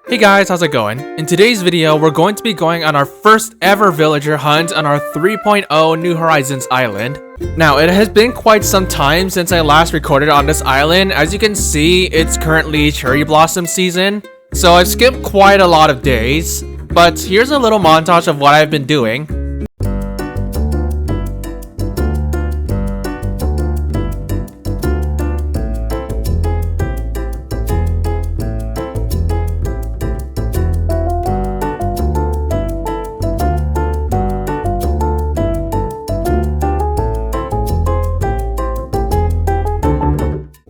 Hey guys, how's it going? In today's video, we're going to be going on our first ever villager hunt on our 3.0 New Horizons island. Now, it has been quite some time since I last recorded on this island. As you can see, it's currently cherry blossom season, so I've skipped quite a lot of days. But here's a little montage of what I've been doing.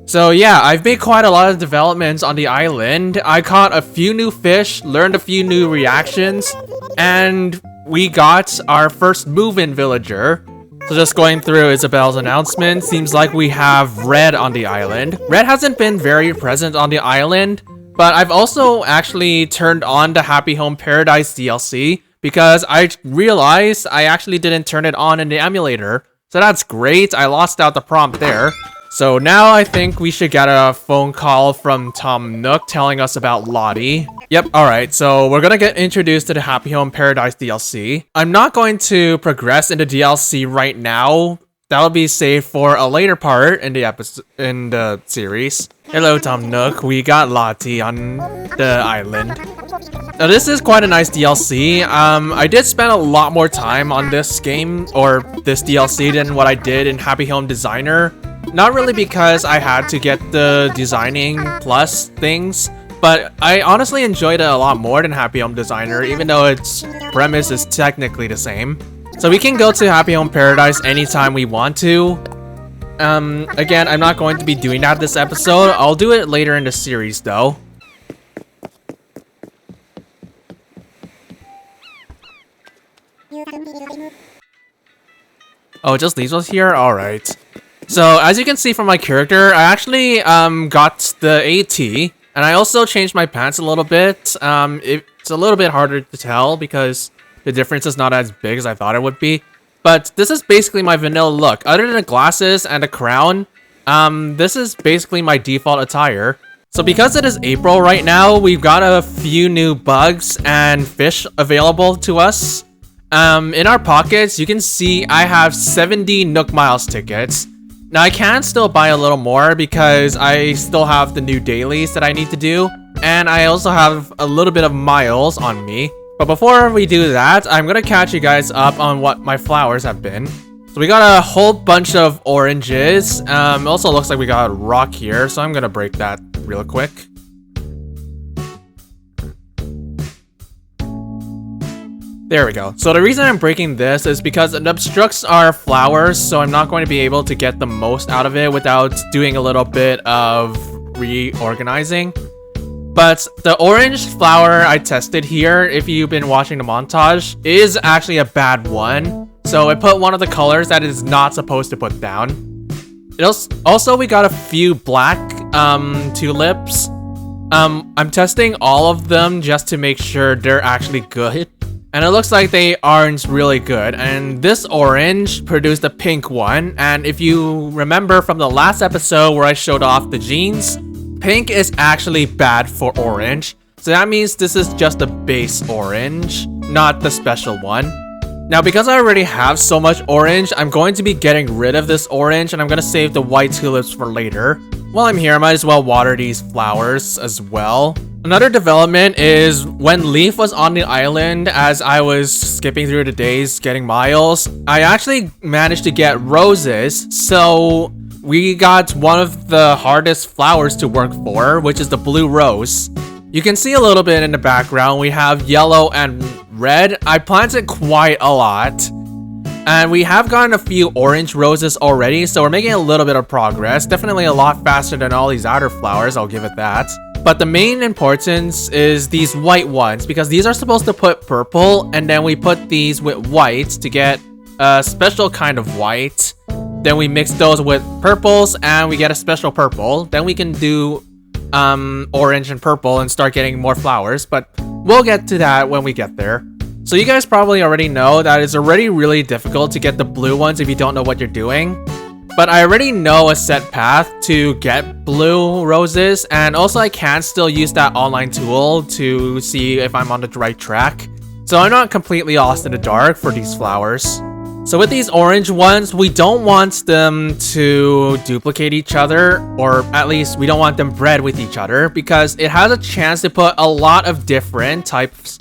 So yeah, I've made quite a lot of developments on the island. I caught a few new fish, learned a few new reactions, and we got our first move-in villager. So just going through Isabel's announcement, seems like we have Red on the island. Red hasn't been very present on the island, but I've also actually turned on the Happy Home Paradise DLC because I realized I actually didn't turn it on in the emulator. So that's great, I lost out the prompt there. So now I think we should get a phone call from Tom Nook telling us about Lottie. Yep, alright, so we're gonna get introduced to the Happy Home Paradise DLC. I'm not going to progress in the DLC right now. That'll be saved for a later part in the series. Hello, Tom Nook. We got Lottie on the island. Now this is quite a nice DLC. I did spend a lot more time on this game, or this DLC, than what I did in Happy Home Designer. Not really because I had to get the designing plus things, but I honestly enjoyed it a lot more than Happy Home Designer, even though its premise is technically the same. So we can go to Happy Home Paradise anytime we want to. Again, I'm not going to be doing that this episode. I'll do it later in the series though. Oh, it just leaves us here? Alright. So, as you can see from my character, I actually got the AT, and I also changed my pants a little bit. It's a little bit harder to tell because the difference is not as big as I thought it would be. But this is basically my vanilla look. Other than the glasses and the crown, this is basically my default attire. So because it is April right now, we've got a few new bugs and fish available to us. In our pockets, you can see I have 70 Nook Miles tickets. Now I can still buy a little more because I still have the new dailies that I need to do, and I also have a little bit of miles on me. But before we do that, I'm gonna catch you guys up on what my flowers have been. So we got a whole bunch of oranges. It also looks like we got a rock here, so I'm gonna break that real quick. There we go. So the reason I'm breaking this is because it obstructs our flowers, so I'm not going to be able to get the most out of it without doing a little bit of reorganizing. But the orange flower I tested here, if you've been watching the montage, is actually a bad one. So I put one of the colors that is not supposed to put down. Also, we got a few black tulips. I'm testing all of them just to make sure they're actually good. And it looks like they aren't really good. And this orange produced a pink one. And if you remember from the last episode where I showed off the jeans, pink is actually bad for orange. So that means this is just a base orange, not the special one. Now, because I already have so much orange, I'm going to be getting rid of this orange, and I'm going to save the white tulips for later. While I'm here, I might as well water these flowers as well. Another development is when Leaf was on the island, as I was skipping through the days getting miles, I actually managed to get roses. So we got one of the hardest flowers to work for, which is the blue rose. You can see a little bit in the background. We have yellow and red. I planted quite a lot. And we have gotten a few orange roses already, so we're making a little bit of progress. Definitely a lot faster than all these outer flowers, I'll give it that. But the main importance is these white ones, because these are supposed to put purple, and then we put these with white to get a special kind of white. Then we mix those with purples, and we get a special purple. Then we can do orange and purple and start getting more flowers, but we'll get to that when we get there. So you guys probably already know that it's already really difficult to get the blue ones if you don't know what you're doing. but I already know a set path to get blue roses, and also I can still use that online tool to see if I'm on the right track. So I'm not completely lost in the dark for these flowers. So with these orange ones, we don't want them to duplicate each other, or at least we don't want them bred with each other, because it has a chance to put a lot of different types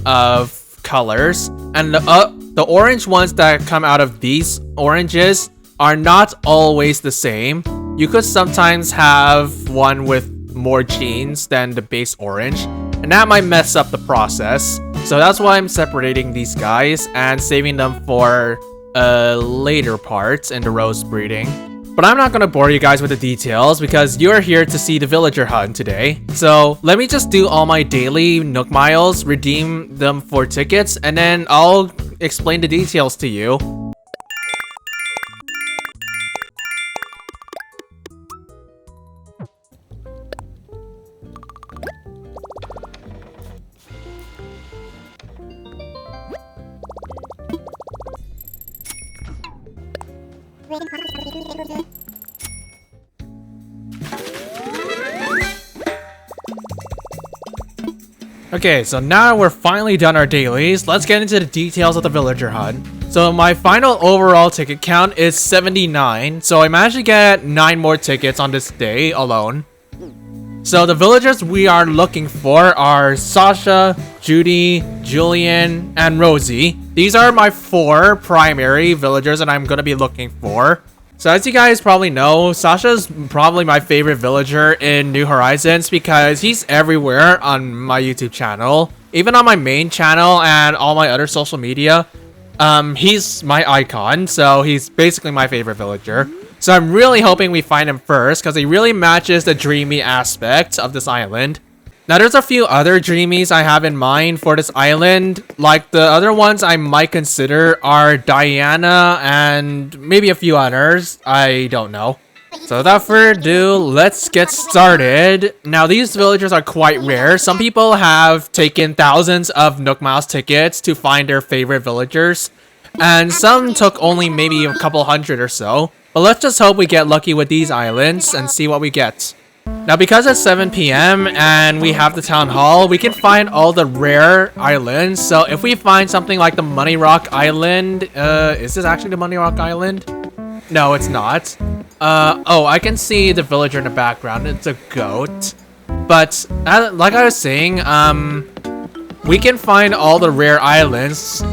of colors. And the orange ones that come out of these oranges are not always the same. You could sometimes have one with more genes than the base orange, and that might mess up the process. So that's why I'm separating these guys and saving them for later parts in the rose breeding. But I'm not gonna bore you guys with the details because you're here to see the villager hunt today. So let me just do all my daily Nook Miles, redeem them for tickets, and then I'll explain the details to you. Okay, so now we're finally done our dailies. Let's get into the details of the villager hunt. So my final overall ticket count is 79, so I managed to get 9 more tickets on this day alone. So the villagers we are looking for are Sasha, Judy, Julian, and Rosie. These are my 4 primary villagers that I'm gonna be looking for. So as you guys probably know, Sasha's probably my favorite villager in New Horizons because he's everywhere on my YouTube channel. Even on my main channel and all my other social media, he's my icon, so he's basically my favorite villager. So I'm really hoping we find him first because he really matches the dreamy aspect of this island. Now there's a few other dreamies I have in mind for this island. Like the other ones I might consider are Diana and maybe a few others. I don't know. So without further ado, let's get started. Now these villagers are quite rare. Some people have taken thousands of Nook Miles tickets to find their favorite villagers. And some took only maybe a couple hundred or so. But let's just hope we get lucky with these islands and see what we get. Now because it's 7 PM and we have the town hall, we can find all the rare islands. So if we find something like the Money Rock Island, is this actually the Money Rock Island? No, it's not. Oh, I can see the villager in the background. It's a goat. But like I was saying, we can find all the rare islands.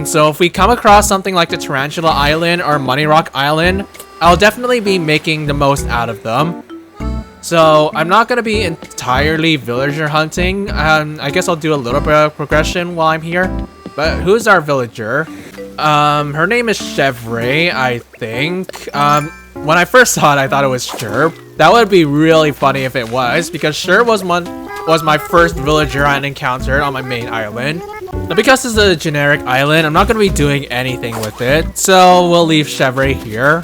So if we come across something like the Tarantula Island or Money Rock Island, I'll definitely be making the most out of them. So I'm not going to be entirely villager hunting. I guess I'll do a little bit of progression while I'm here. But who's our villager? Her name is Chevre, I think. When I first saw it, I thought it was Sherb. That would be really funny if it was, because Sherb was my first villager I encountered on my main island. Now because this is a generic island, I'm not going to be doing anything with it. So we'll leave Chevre here.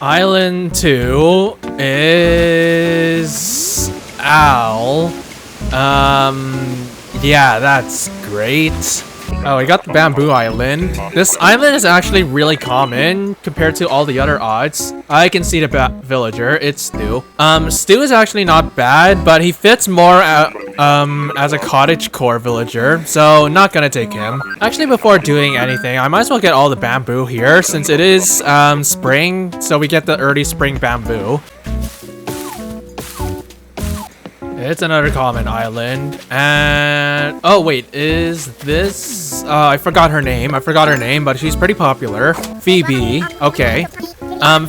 Island 2 is Owl. Yeah, that's great. Oh, we got the Bamboo Island. This island is actually really common compared to all the other odds. I can see the villager. It's Stu. Stu is actually not bad, but he fits more as a cottagecore villager, so not gonna take him. Actually, before doing anything, I might as well get all the bamboo here since it is spring, so we get the early spring bamboo. It's another common island, and oh wait, is this? I forgot her name. But she's pretty popular. Phoebe. Okay.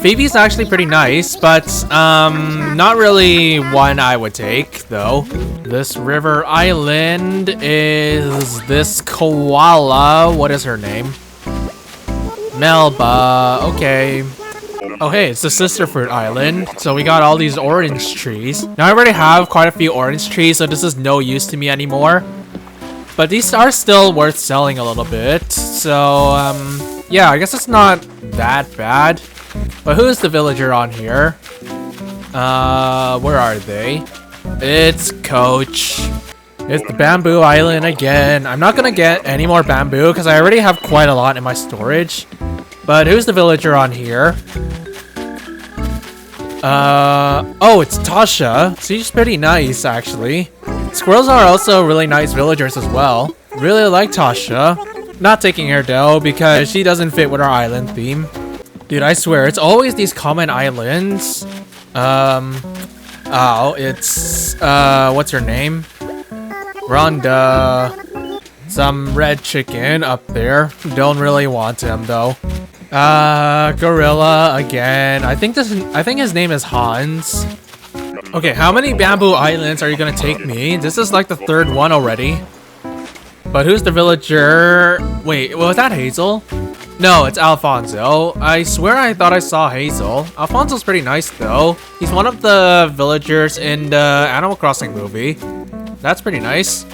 Phoebe's actually pretty nice, but not really one I would take though. This river island is this koala. What is her name? Melba. Okay. Oh hey, it's the Sister Fruit Island. So we got all these orange trees. Now I already have quite a few orange trees, so this is no use to me anymore. But these are still worth selling a little bit. So yeah, I guess it's not that bad. But who's the villager on here? Where are they? It's Coach. It's the Bamboo Island again. I'm not gonna get any more bamboo because I already have quite a lot in my storage. But who's the villager on here? Oh, it's Tasha. She's pretty nice, actually. Squirrels are also really nice villagers as well. Really like Tasha. Not taking her though, because she doesn't fit with our island theme. Dude, I swear, it's always these common islands. Oh, it's, what's her name? Rhonda. Some red chicken up there. Don't really want him though. Gorilla again. I think his name is Hans. Okay, how many bamboo islands are you gonna take me? This is like the third one already. But who's the villager? Wait, was that Hazel? No, it's Alfonso. I swear I thought I saw Hazel. Alfonso's pretty nice though. He's one of the villagers in the Animal Crossing movie. That's pretty nice.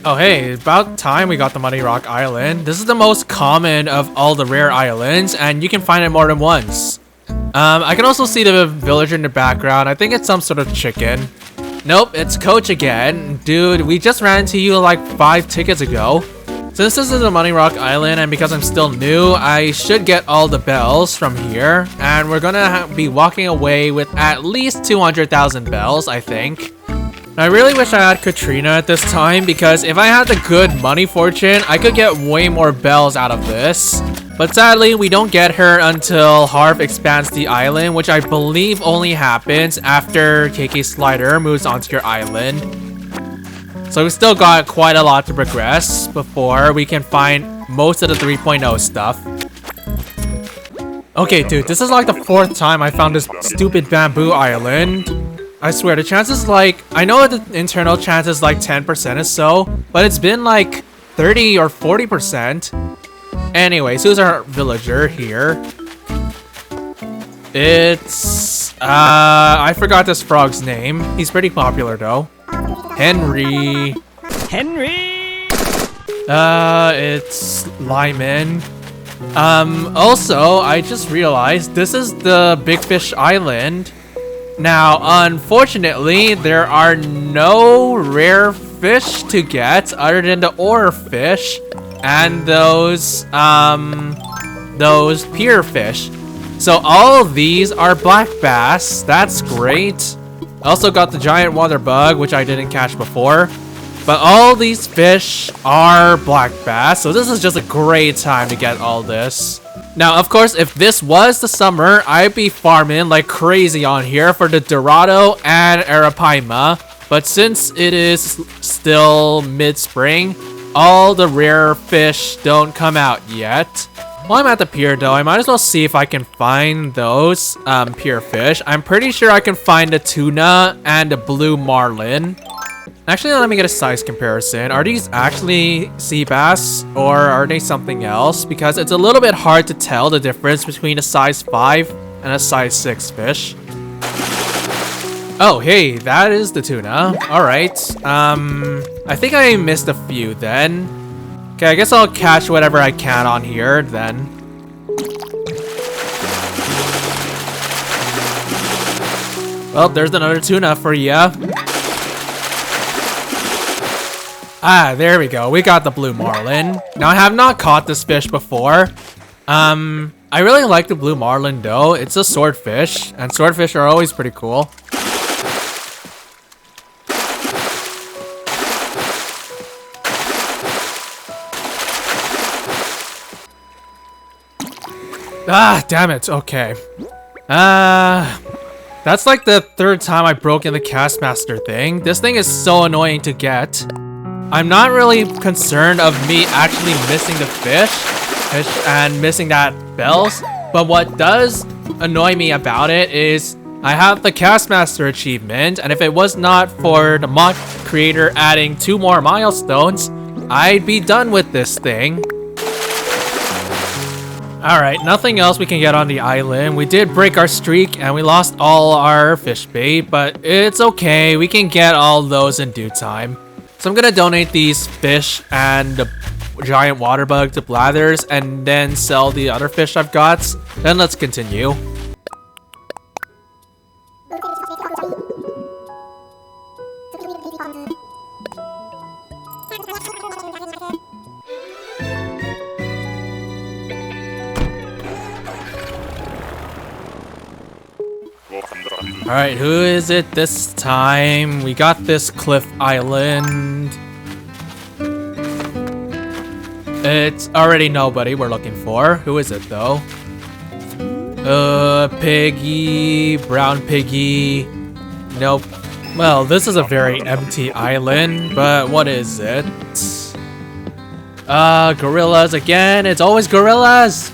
Oh hey, about time we got the Muddy Rock Island. This is the most common of all the rare islands, and you can find it more than once. I can also see the villager in the background. I think it's some sort of chicken. Nope, it's Coach again. Dude, we just ran into you like 5 tickets ago. Since this is a Muddy Rock Island, and because I'm still new, I should get all the bells from here. And we're gonna be walking away with at least 200,000 bells, I think. I really wish I had Katrina at this time, because if I had the good money fortune, I could get way more bells out of this. But sadly, we don't get her until Harv expands the island, which I believe only happens after KK Slider moves onto your island. So we still got quite a lot to progress before we can find most of the 3.0 stuff. Okay, dude, this is like the 4th time I found this stupid bamboo island. I swear, the chances like, I know the internal chance is like 10% or so, but it's been like 30 or 40%. Anyways, who's our villager here? It's, I forgot this frog's name. He's pretty popular though. Henry. Henry! It's Lyman. Also, I just realized this is the Big Fish Island. Now, unfortunately, there are no rare fish to get other than the ore fish and those pier fish. So all of these are black bass. That's great. Also got the giant water bug, which I didn't catch before. But all these fish are black bass, so this is just a great time to get all this. Now, of course, if this was the summer, I'd be farming like crazy on here for the Dorado and Arapaima. But since it is still mid-spring, all the rare fish don't come out yet. While I'm at the pier though, I might as well see if I can find those pier fish. I'm pretty sure I can find the tuna and the blue marlin. Actually, let me get a size comparison. Are these actually sea bass or are they something else? Because it's a little bit hard to tell the difference between a size 5 and a size 6 fish. Oh, hey, that is the tuna. All right. I think I missed a few then. Okay, I guess I'll catch whatever I can on here then. Well, there's another tuna for ya. Ah, there we go. We got the blue marlin. Now, I have not caught this fish before. I really like the blue marlin though. It's a swordfish, and swordfish are always pretty cool. Ah, damn it. Okay. That's like the 3rd time I broke in the Castmaster thing. This thing is so annoying to get. I'm not really concerned of me actually missing the fish and missing that bells, but what does annoy me about it is I have the Castmaster achievement, and if it was not for the mod creator adding 2 more milestones, I'd be done with this thing. Alright, nothing else we can get on the island. We did break our streak and we lost all our fish bait, but it's okay. We can get all those in due time. So I'm gonna donate these fish and the giant water bug to Blathers and then sell the other fish I've got. Then let's continue. Alright, who is it this time? We got this cliff island. It's already nobody we're looking for. Who is it though? Piggy, brown piggy. Nope. Well, this is a very empty island, but what is it? Gorillas again. It's always gorillas.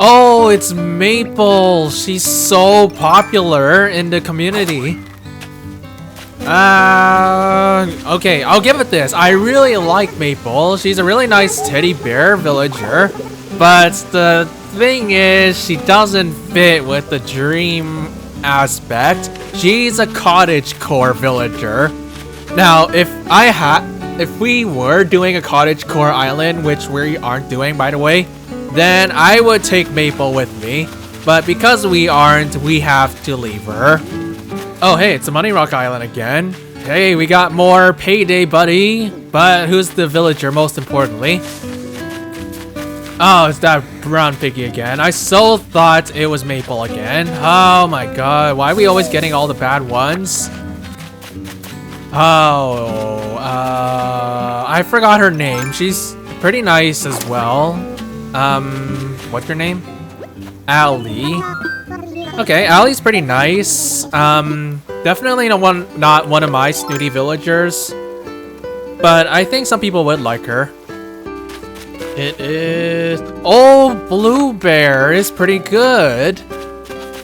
Oh, it's Maple. She's so popular in the community. Okay, I'll give it this. I really like Maple. She's a really nice teddy bear villager, but the thing is, she doesn't fit with the dream aspect. She's a cottage core villager. Now, if we were doing a cottage core island, which we aren't doing, by the way, then I would take Maple with me. But because we aren't, we have to leave her. Oh, hey, it's a Money Rock Island again. Hey, we got more payday, buddy. But who's the villager, most importantly? Oh, it's that brown piggy again. I so thought it was Maple again. Oh my god, why are we always getting all the bad ones? Oh, I forgot her name. She's pretty nice as well. What's your name? Allie. Okay, Allie's pretty nice. Definitely not one of my snooty villagers, but I think some people would like her. It is... Oh, Blue Bear is pretty good.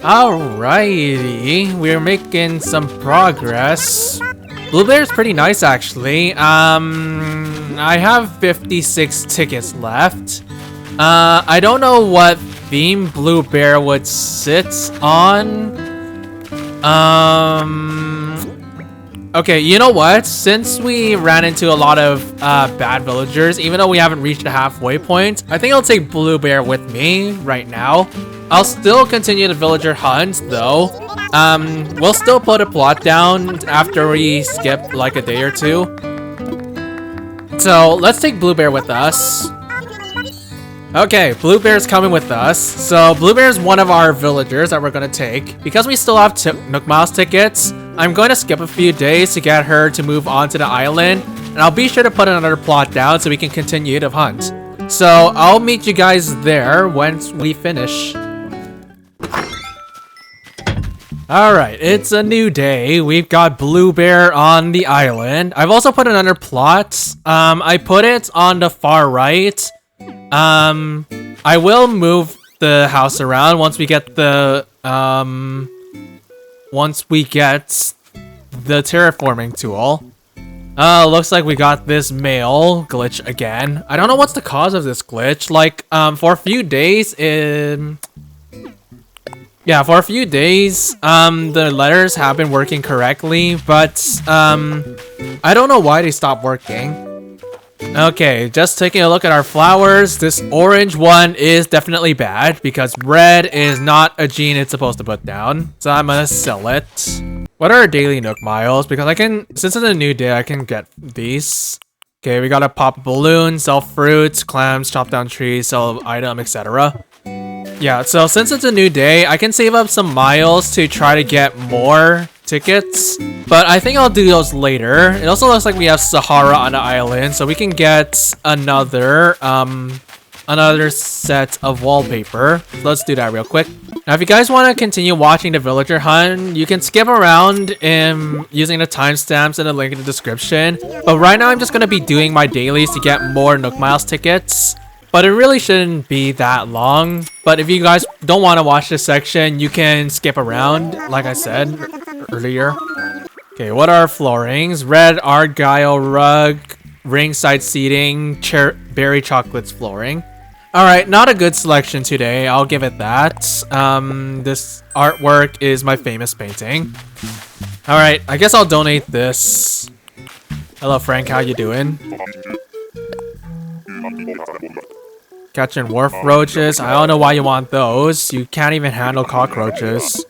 Alrighty, we're making some progress. Blue Bear is pretty nice, actually. I have 56 tickets left. I don't know what theme Blue Bear would sit on. Okay, you know what? Since we ran into a lot of bad villagers, even though we haven't reached the halfway point, I think I'll take Blue Bear with me right now. I'll still continue the villager hunt, though. We'll still put a plot down after we skip like a day or two. So let's take Blue Bear with us. Okay, Blue Bear's coming with us. So Blue Bear's one of our villagers that we're gonna take. Because we still have Nook Miles tickets, I'm going to skip a few days to get her to move on to the island. And I'll be sure to put another plot down so we can continue to hunt. So I'll meet you guys there once we finish. Alright, it's a new day. We've got Blue Bear on the island. I've also put another plot. I put it on the far right. I will move the house around once we get the terraforming tool. Looks like we got this mail glitch again. I don't know what's the cause of this glitch. Like, for a few days, the letters have been working correctly, but, I don't know why they stopped working. Okay, just taking a look at our flowers. This orange one is definitely bad because red is not a gene it's supposed to put down. So I'm gonna sell it. What are our daily Nook Miles? Because since it's a new day, I can get these. Okay, we gotta pop a balloon, sell fruits, clams, chop down trees, sell item, etc. Yeah, so since it's a new day, I can save up some miles to try to get more tickets, but I think I'll do those later. It also looks like we have Sahara on the island, so we can get another set of wallpaper. Let's do that real quick. Now, if you guys want to continue watching the villager hunt, you can skip around using the timestamps and the link in the description. But right now, I'm just going to be doing my dailies to get more Nook Miles tickets. But it really shouldn't be that long. But if you guys don't want to watch this section, you can skip around, like I said earlier. Okay, what are floorings? Red argyle rug, ringside seating, berry chocolates flooring. Alright, not a good selection today, I'll give it that. This artwork is my famous painting. Alright, I guess I'll donate this. Hello Frank, how you doing? Catching wharf roaches. I don't know why you want those. You can't even handle cockroaches.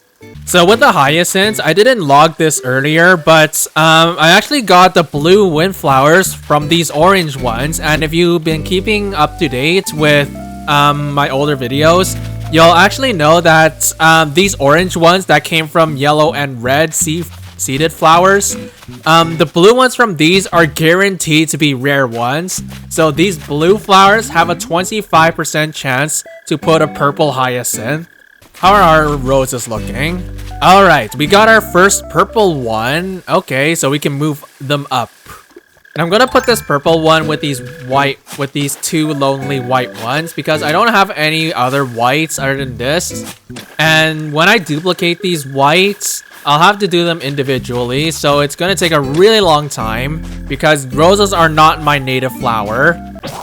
So with the hyacinths, I didn't log this earlier, but I actually got the blue windflowers from these orange ones. And if you've been keeping up to date with my older videos, You'll actually know that these orange ones that came from yellow and red seeded flowers, the blue ones from these are guaranteed to be rare ones. So these blue flowers have a 25% chance to put a purple hyacinth. How are our roses looking? All right, we got our first purple one. Okay, so we can move them up. And I'm gonna put this purple one with these two lonely white ones because I don't have any other whites other than this. And when I duplicate these whites, I'll have to do them individually, so it's gonna take a really long time because roses are not my native flower.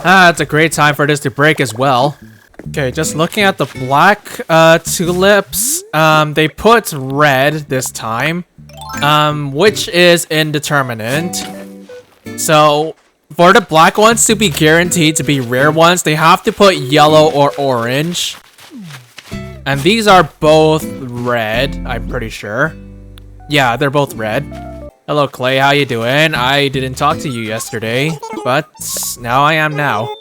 It's a great time for this to break as well. Okay, just looking at the black tulips, they put red this time, which is indeterminate. So for the black ones to be guaranteed to be rare ones, they have to put yellow or orange. And these are both red, I'm pretty sure. Yeah, they're both red. Hello, Clay. How you doing? I didn't talk to you yesterday, but now I am now.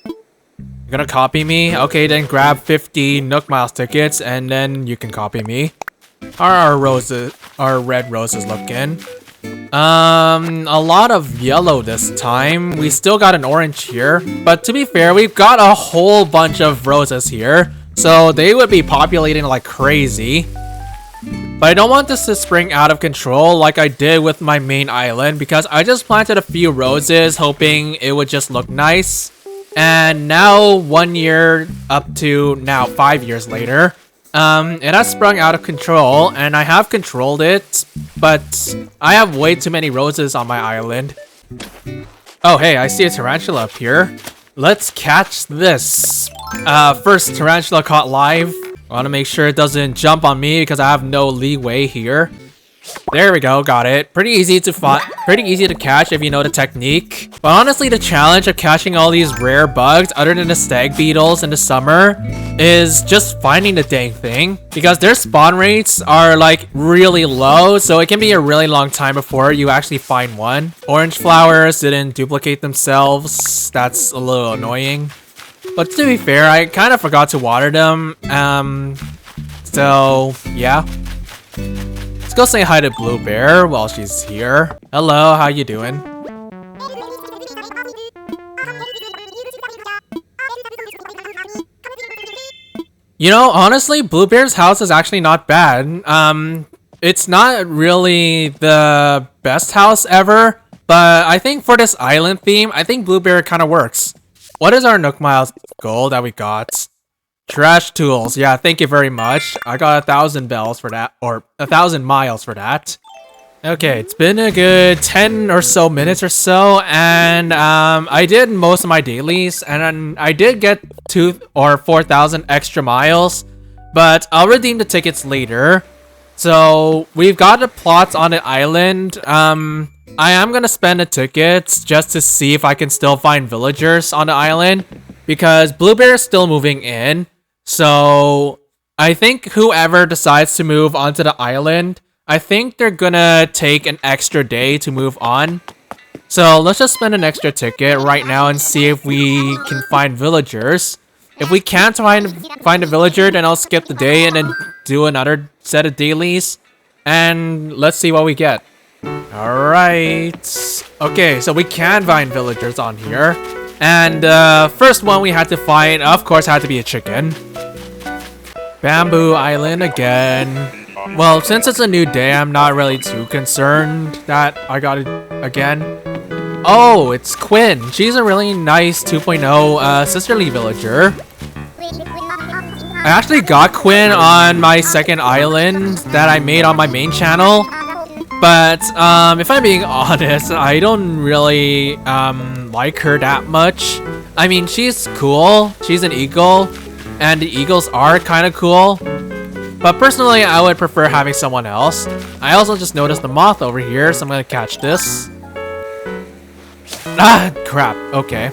You're gonna copy me? Okay, then grab 50 Nook Miles tickets, and then you can copy me. How are our red roses looking? A lot of yellow this time. We still got an orange here, but to be fair, we've got a whole bunch of roses here, so they would be populating like crazy. But I don't want this to spring out of control like I did with my main island because I just planted a few roses hoping it would just look nice. And now 1 year up to now 5 years later, it has sprung out of control and I have controlled it, but I have way too many roses on my island. Oh, hey, I see a tarantula up here. Let's catch this. First tarantula caught live. I want to make sure it doesn't jump on me because I have no leeway here. There we go, got it. Pretty easy to catch if you know the technique. But honestly, the challenge of catching all these rare bugs, other than the stag beetles in the summer, is just finding the dang thing. Because their spawn rates are like really low, so it can be a really long time before you actually find one. Orange flowers didn't duplicate themselves. That's a little annoying. But to be fair, I kind of forgot to water them. So yeah. Let's go say hi to Blue Bear while she's here. Hello, how you doing? You know, honestly, Blue Bear's house is actually not bad. It's not really the best house ever, but I think for this island theme, I think Blue Bear kind of works. What is our Nook Miles goal that we got? Trash tools. Yeah, thank you very much. I got 1,000 bells for that, or 1,000 miles for that. Okay, it's been a good 10 or so minutes or so, and I did most of my dailies, and I did get 2,000 or 4,000 extra miles, but I'll redeem the tickets later. So we've got the plots on the island. I am gonna spend the tickets just to see if I can still find villagers on the island, because Blue Bear is still moving in. So I think whoever decides to move onto the island, I think they're gonna take an extra day to move on. So let's just spend an extra ticket right now and see if we can find villagers. If we can't find a villager, then I'll skip the day and then do another set of dailies. And let's see what we get. Alright. Okay, so we can find villagers on here. And first one we had to find, of course, had to be a chicken. Bamboo Island again. Well, since it's a new day, I'm not really too concerned that I got it again. Oh, it's Quinn. She's a really nice 2.0 sisterly villager. I actually got Quinn on my second island that I made on my main channel. But if I'm being honest, I don't really like her that much. I mean, she's cool. She's an eagle, and the eagles are kind of cool. But personally, I would prefer having someone else. I also just noticed the moth over here, so I'm gonna catch this. Ah, crap. Okay.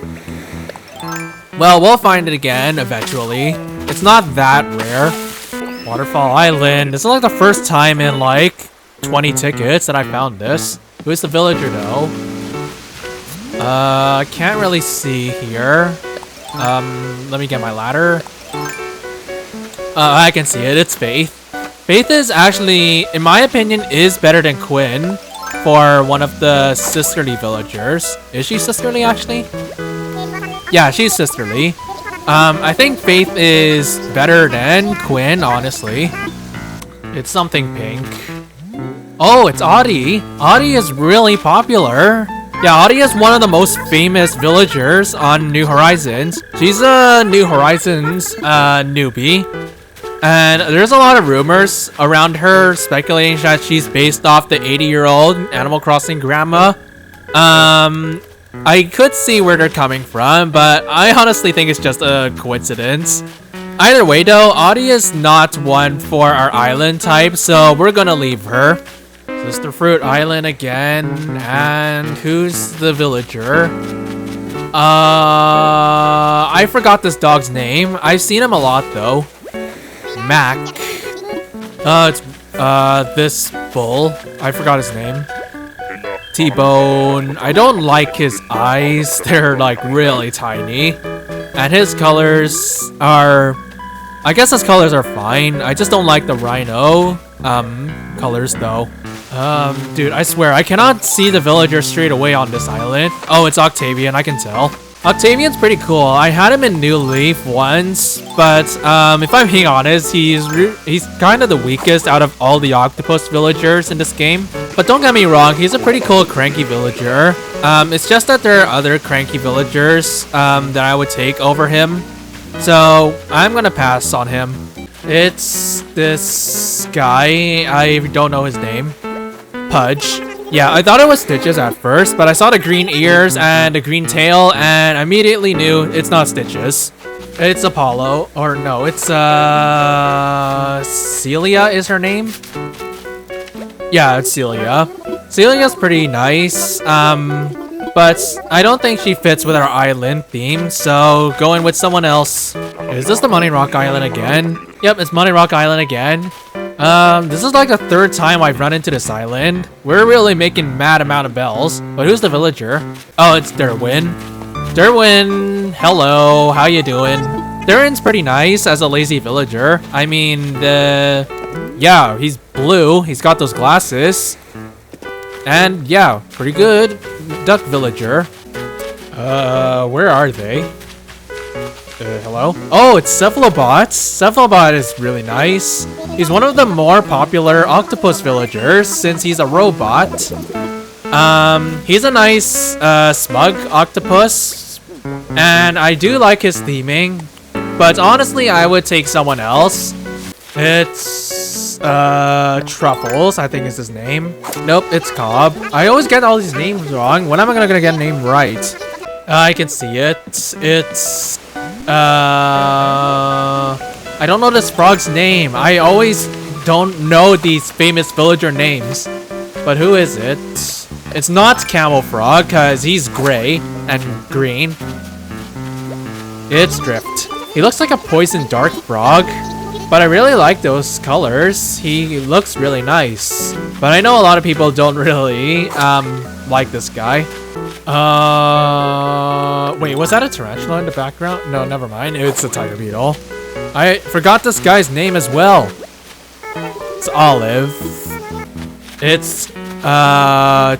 Well, we'll find it again eventually. It's not that rare. Waterfall Island. This is like the first time in like 20 tickets that I found this. Who's the villager though? Can't really see here. Let me get my ladder. I can see it. It's Faith. Faith is actually, in my opinion, is better than Quinn for one of the sisterly villagers. Is she sisterly, actually? Yeah, she's sisterly. I think Faith is better than Quinn, honestly. It's something pink. Oh, it's Audie. Audie is really popular. Yeah, Audie is one of the most famous villagers on New Horizons. She's a New Horizons newbie. And there's a lot of rumors around her speculating that she's based off the 80-year-old Animal Crossing grandma. I could see where they're coming from, but I honestly think it's just a coincidence. Either way though, Audie is not one for our island type, so we're gonna leave her. Sister Fruit Island again, and who's the villager? I forgot this dog's name. I've seen him a lot though. Mac. It's this bull. I forgot his name. T-Bone. I don't like his eyes. They're like really tiny. And his colors are... I guess his colors are fine. I just don't like the rhino colors though. Dude, I swear, I cannot see the villager straight away on this island. Oh, it's Octavian, I can tell. Octavian's pretty cool. I had him in New Leaf once, but if I'm being honest, he's kind of the weakest out of all the octopus villagers in this game. But don't get me wrong, he's a pretty cool cranky villager. It's just that there are other cranky villagers that I would take over him. So I'm gonna pass on him. It's this guy. I don't know his name. Pudge. Yeah, I thought it was Stitches at first, but I saw the green ears and the green tail, and I immediately knew it's not Stitches. It's Apollo. Or no, it's Celia is her name? Yeah, it's Celia. Celia's pretty nice, but I don't think she fits with our island theme, so going with someone else. Is this the Money Rock Island again? Yep, it's Money Rock Island again. This is like the third time I've run into this island. We're really making mad amount of bells. But who's the villager? Oh, it's Derwin. Derwin, hello, how you doing? Derwin's pretty nice as a lazy villager. I mean, yeah, he's blue. He's got those glasses. And yeah, pretty good duck villager. Where are they? Hello? Oh, it's Cephalobot. Cephalobot is really nice. He's one of the more popular octopus villagers since he's a robot. He's a nice, smug octopus. And I do like his theming. But honestly, I would take someone else. It's, Truffles, I think is his name. Nope, it's Cobb. I always get all these names wrong. When am I gonna get a name right? I can see it. It's... I don't know this frog's name. I always don't know these famous villager names. But who is it? It's not Camel Frog, because he's gray and green. It's Drift. He looks like a poison dark frog. But I really like those colors. He looks really nice. But I know a lot of people don't really like this guy. Wait, was that a tarantula in the background? No, never mind. It's a tiger beetle. I forgot this guy's name as well. It's Olive. It's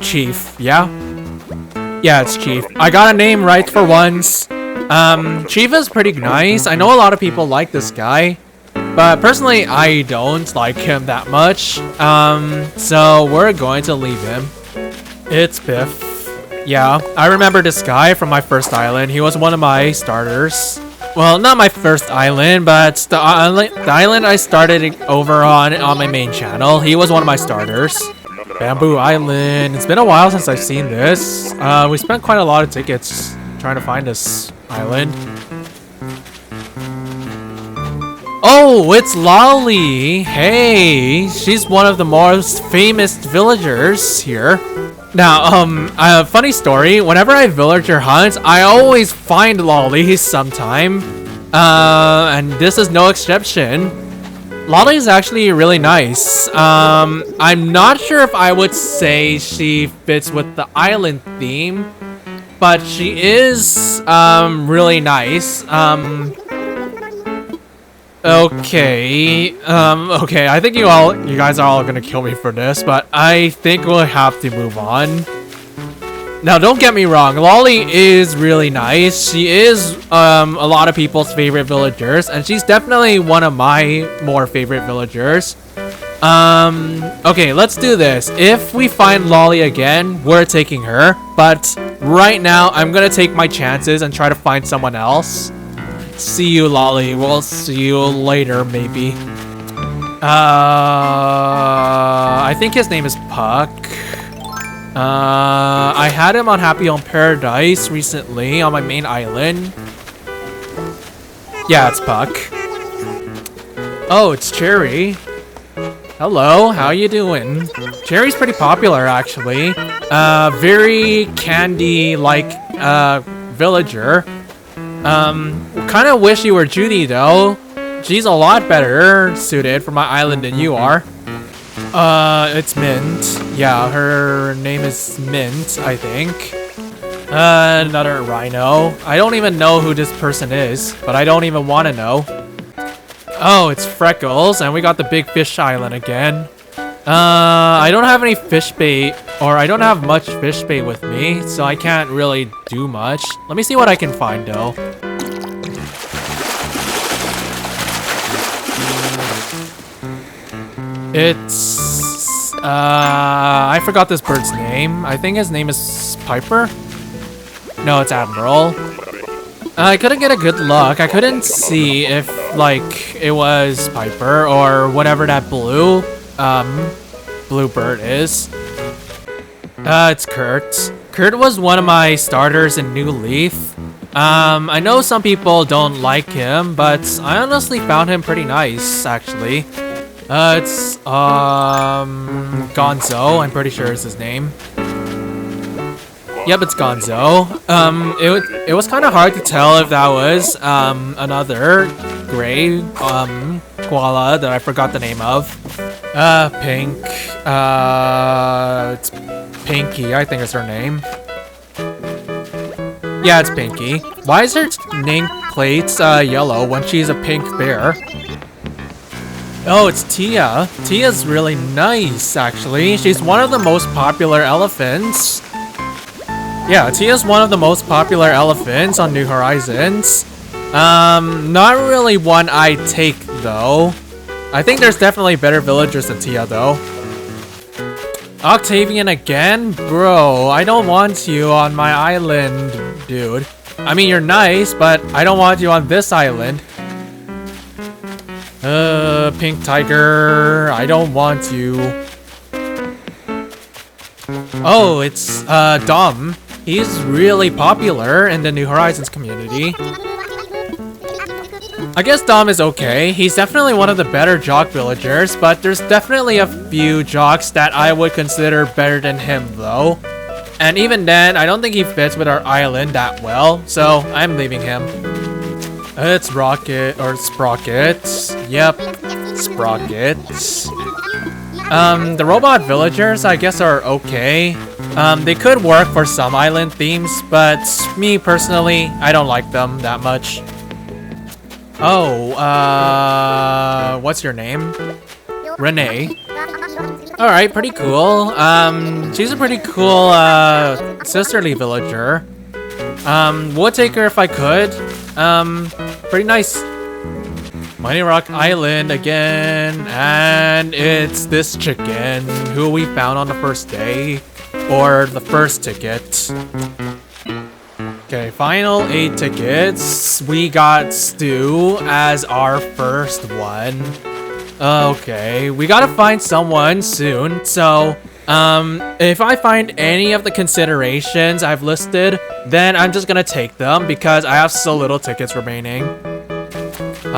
Chief. Yeah? Yeah, it's Chief. I got a name right for once. Chief is pretty nice. I know a lot of people like this guy. But personally, I don't like him that much. So we're going to leave him. It's Biff. Yeah, I remember this guy from my first island. He was one of my starters. Well, not my first island, but the island I started over on my main channel. He was one of my starters. Bamboo Island. It's been a while since I've seen this. We spent quite a lot of tickets trying to find this island. Oh, it's Lolly. Hey, she's one of the most famous villagers here. Now, a funny story. Whenever I villager hunt, I always find Lolly sometime. And this is no exception. Lolly is actually really nice. I'm not sure if I would say she fits with the island theme, but she is, really nice. Okay, okay, I think you guys are all gonna kill me for this, but I think we'll have to move on. Now, don't get me wrong, Lolly is really nice. She is, a lot of people's favorite villagers, and she's definitely one of my more favorite villagers. Okay, let's do this. If we find Lolly again, we're taking her, but right now, I'm gonna take my chances and try to find someone else. See you, Lolly. We'll see you later, maybe. I think his name is Puck. I had him on Happy Home Paradise recently on my main island. Yeah, it's Puck. Oh, it's Cherry. Hello, how you doing? Cherry's pretty popular, actually. Very candy-like, villager. Kind of wish you were Judy, though. She's a lot better suited for my island than you are. It's Mint. Yeah, her name is Mint, I think. Another rhino. I don't even know who this person is, but I don't even want to know. Oh, it's Freckles, and we got the big fish island again. I don't have any fish bait, or I don't have much fish bait with me, so I can't really do much. Let me see what I can find, though. It's... I forgot this bird's name. I think his name is Piper? No, it's Admiral. I couldn't get a good look. I couldn't see if, like, it was Piper or whatever that blue bird is. It's Kurt. Kurt was one of my starters in New Leaf. I know some people don't like him, but I honestly found him pretty nice, actually. It's, Gonzo, I'm pretty sure is his name. Yep, it's Gonzo. It was kind of hard to tell if that was, another gray, koala that I forgot the name of. Pink, it's Pinky, I think is her name. Yeah, it's Pinky. Why is her nameplate, yellow when she's a pink bear? Oh, it's Tia. Tia's really nice, actually. She's one of the most popular elephants. Yeah, Tia's one of the most popular elephants on New Horizons. Not really one I'd take, though. I think there's definitely better villagers than Tia, though. Octavian again? Bro, I don't want you on my island, dude. I mean, you're nice, but I don't want you on this island. Pink Tiger, I don't want you. Oh, it's, Dom. He's really popular in the New Horizons community. I guess Dom is okay. He's definitely one of the better jock villagers, but there's definitely a few jocks that I would consider better than him, though. And even then, I don't think he fits with our island that well, so I'm leaving him. It's Rocket, or Sprocket. Yep, Sprocket. The robot villagers, I guess, are okay. They could work for some island themes, but me personally, I don't like them that much. Oh, what's your name? Renee. Alright, pretty cool. She's a pretty cool, sisterly villager. Would take her if I could. Pretty nice. Mighty Rock Island again, and it's this chicken who we found on the first day, or the first ticket. Okay, final 8 tickets. We got Stu as our first one. Okay, we gotta find someone soon, so if I find any of the considerations I've listed, then I'm just gonna take them because I have so little tickets remaining.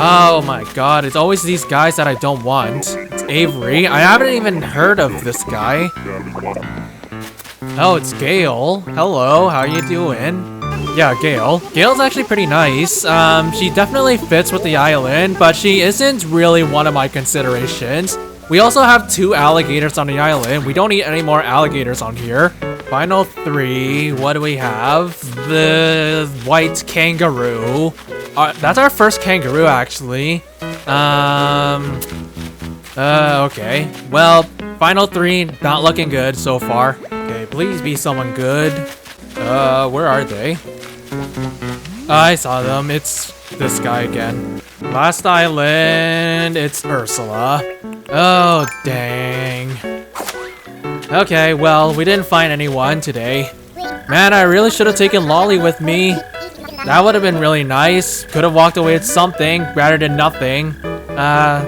Oh my god, it's always these guys that I don't want. It's Avery. I haven't even heard of this guy. Oh, it's Gail. Hello, how you doing? Yeah, Gail. Gail's actually pretty nice. She definitely fits with the island, but she isn't really one of my considerations. We also have 2 alligators on the island. We don't need any more alligators on here. Final 3. What do we have? The white kangaroo. That's our first kangaroo, actually. Okay. Well, final 3, not looking good so far. Okay, please be someone good. Where are they? I saw them. It's this guy again. Last island, it's Ursula. Oh, dang. Okay, well, we didn't find anyone today. Man, I really should have taken Lolly with me. That would have been really nice. Could have walked away with something rather than nothing. Yeah.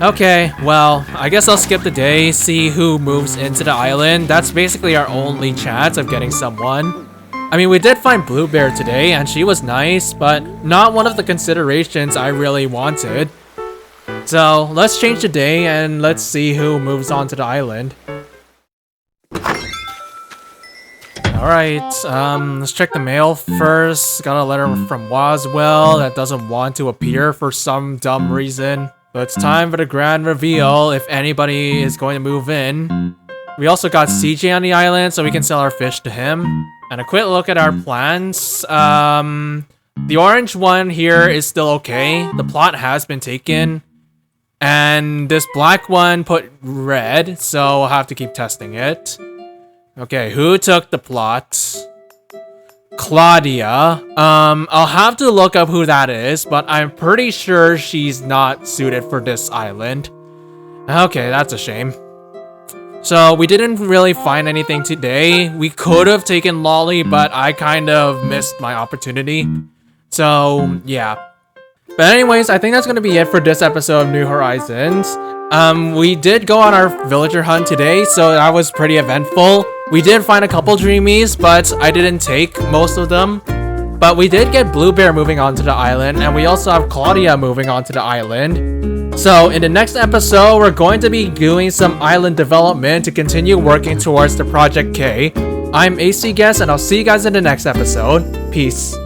Okay, well, I guess I'll skip the day, see who moves into the island. That's basically our only chance of getting someone. I mean, we did find Bluebear today, and she was nice, but not one of the considerations I really wanted. So, let's change the day, and let's see who moves on to the island. Alright, let's check the mail first. Got a letter from Waswell that doesn't want to appear for some dumb reason. But it's time for the grand reveal if anybody is going to move in. We also got CJ on the island, so we can sell our fish to him. And a quick look at our plans. The orange one here is still okay. The plot has been taken. And this black one put red, so we'll have to keep testing it. Okay, who took the plot? Claudia. I'll have to look up who that is, but I'm pretty sure she's not suited for this island. Okay, that's a shame. So, we didn't really find anything today. We could have taken Lolly, but I kind of missed my opportunity. So, yeah. But anyways, I think that's going to be it for this episode of New Horizons. We did go on our villager hunt today, so that was pretty eventful. We did find a couple dreamies, but I didn't take most of them. But we did get Bluebear moving onto the island, and we also have Claudia moving onto the island. So in the next episode, we're going to be doing some island development to continue working towards the Project K. I'm AC Guest, and I'll see you guys in the next episode. Peace.